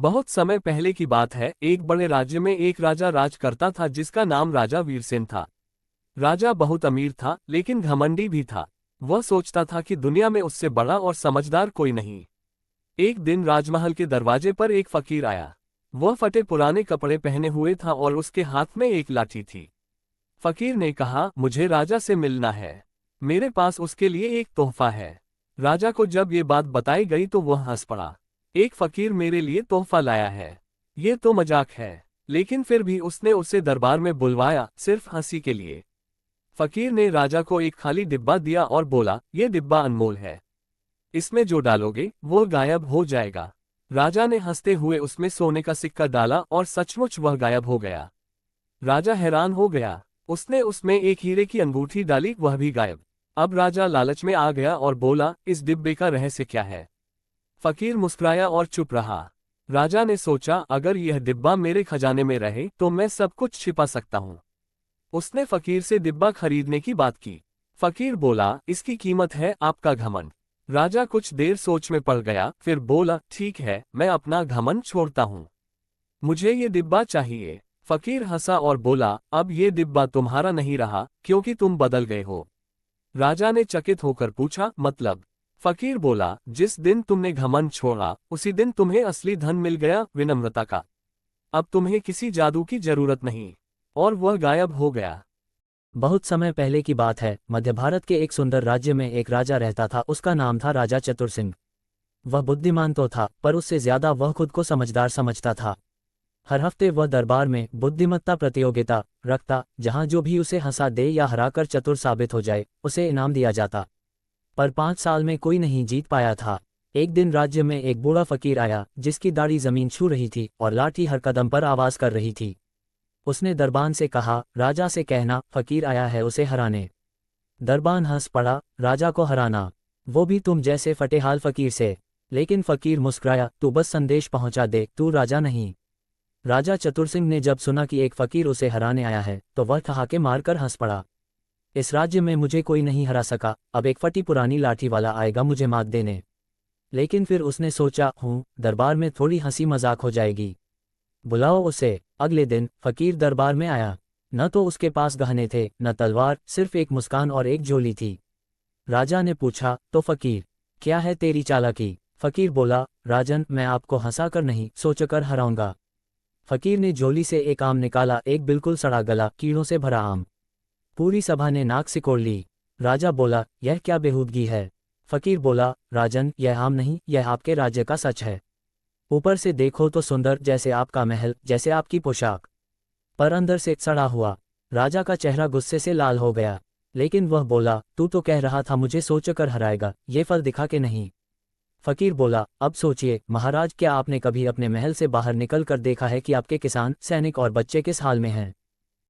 बहुत समय पहले की बात है, एक बड़े राज्य में एक राजा राज करता था जिसका नाम राजा वीरसेन था। राजा बहुत अमीर था लेकिन घमंडी भी था। वह सोचता था कि दुनिया में उससे बड़ा और समझदार कोई नहीं। एक दिन राजमहल के दरवाजे पर एक फकीर आया। वह फटे पुराने कपड़े पहने हुए था और उसके हाथ में एक लाठी थी। फकीर ने कहा, मुझे राजा से मिलना है। मेरे पास उसके लिए एक तोहफा है। राजा को जब ये बात बताई गई तो वह हंस पड़ा। एक फकीर मेरे लिए तोहफा लाया है, ये तो मजाक है। लेकिन फिर भी उसने उसे दरबार में बुलवाया, सिर्फ हंसी के लिए। फकीर ने राजा को एक खाली डिब्बा दिया और बोला, ये डिब्बा अनमोल है। इसमें जो डालोगे वो गायब हो जाएगा। राजा ने हंसते हुए उसमें सोने का सिक्का डाला और सचमुच वह गायब हो गया। राजा हैरान हो गया। उसने उसमें एक हीरे की अंगूठी डाली, वह भी गायब। अब राजा लालच में आ गया और बोला, इस डिब्बे का रहस्य क्या है? फकीर मुस्कुराया और चुप रहा। राजा ने सोचा, अगर यह डिब्बा मेरे खजाने में रहे तो मैं सब कुछ छिपा सकता हूँ। उसने फकीर से डिब्बा खरीदने की बात की। फकीर बोला, इसकी कीमत है आपका घमंड। राजा कुछ देर सोच में पड़ गया, फिर बोला, ठीक है, मैं अपना घमंड छोड़ता हूँ। मुझे ये डिब्बा चाहिए। फकीर हंसा और बोला, अब ये डिब्बा तुम्हारा नहीं रहा क्योंकि तुम बदल गए हो। राजा ने चकित होकर पूछा, मतलब? फकीर बोला, जिस दिन तुमने घमंड छोड़ा उसी दिन तुम्हें असली धन मिल गया, विनम्रता का। अब तुम्हें किसी जादू की जरूरत नहीं। और वह गायब हो गया। बहुत समय पहले की बात है। मध्य भारत के एक सुंदर राज्य में एक राजा रहता था। उसका नाम था राजा चतुर सिंह। वह बुद्धिमान तो था, पर उससे ज्यादा वह खुद को समझदार समझता था। हर हफ्ते वह दरबार में बुद्धिमत्ता प्रतियोगिता रखता, जहां जो भी उसे हंसा दे या हराकर चतुर साबित हो जाए उसे इनाम दिया जाता। पर 5 साल में कोई नहीं जीत पाया था। एक दिन राज्य में एक बूढ़ा फकीर आया, जिसकी दाढ़ी जमीन छू रही थी और लाठी हर कदम पर आवाज कर रही थी। उसने दरबान से कहा, राजा से कहना फकीर आया है उसे हराने। दरबान हंस पड़ा, राजा को हराना, वो भी तुम जैसे फटेहाल फकीर से? लेकिन फकीर मुस्कुराया, तू बस संदेश पहुंचा दे, तू राजा नहीं। राजा चतुर सिंह ने जब सुना कि एक फकीर उसे हराने आया है तो वह ठहाके मारकर हंस पड़ा। इस राज्य में मुझे कोई नहीं हरा सका, अब एक फटी पुरानी लाठी वाला आएगा मुझे मात देने। लेकिन फिर उसने सोचा, दरबार में थोड़ी हंसी मजाक हो जाएगी, बुलाओ उसे। अगले दिन फकीर दरबार में आया। न तो उसके पास गहने थे, न तलवार, सिर्फ एक मुस्कान और एक झोली थी। राजा ने पूछा, तो फकीर, क्या है तेरी चालाकी? फकीर बोला, राजन, मैं आपको हंसाकर नहीं, सोचकर हराऊंगा। फकीर ने झोली से एक आम निकाला, एक बिल्कुल सड़ा गला, कीड़ों से भरा आम। पूरी सभा ने नाक सिकोड़ ली। राजा बोला, यह क्या बेहूदगी है? फकीर बोला, राजन, यह आम नहीं, यह आपके राज्य का सच है। ऊपर से देखो तो सुंदर, जैसे आपका महल, जैसे आपकी पोशाक, पर अंदर से सड़ा हुआ। राजा का चेहरा गुस्से से लाल हो गया। लेकिन वह बोला, तू तो कह रहा था मुझे सोचकर हराएगा, ये फल दिखा के नहीं। फकीर बोला, अब सोचिए महाराज, क्या आपने कभी अपने महल से बाहर निकल कर देखा है कि आपके किसान, सैनिक और बच्चे किस हाल में हैं?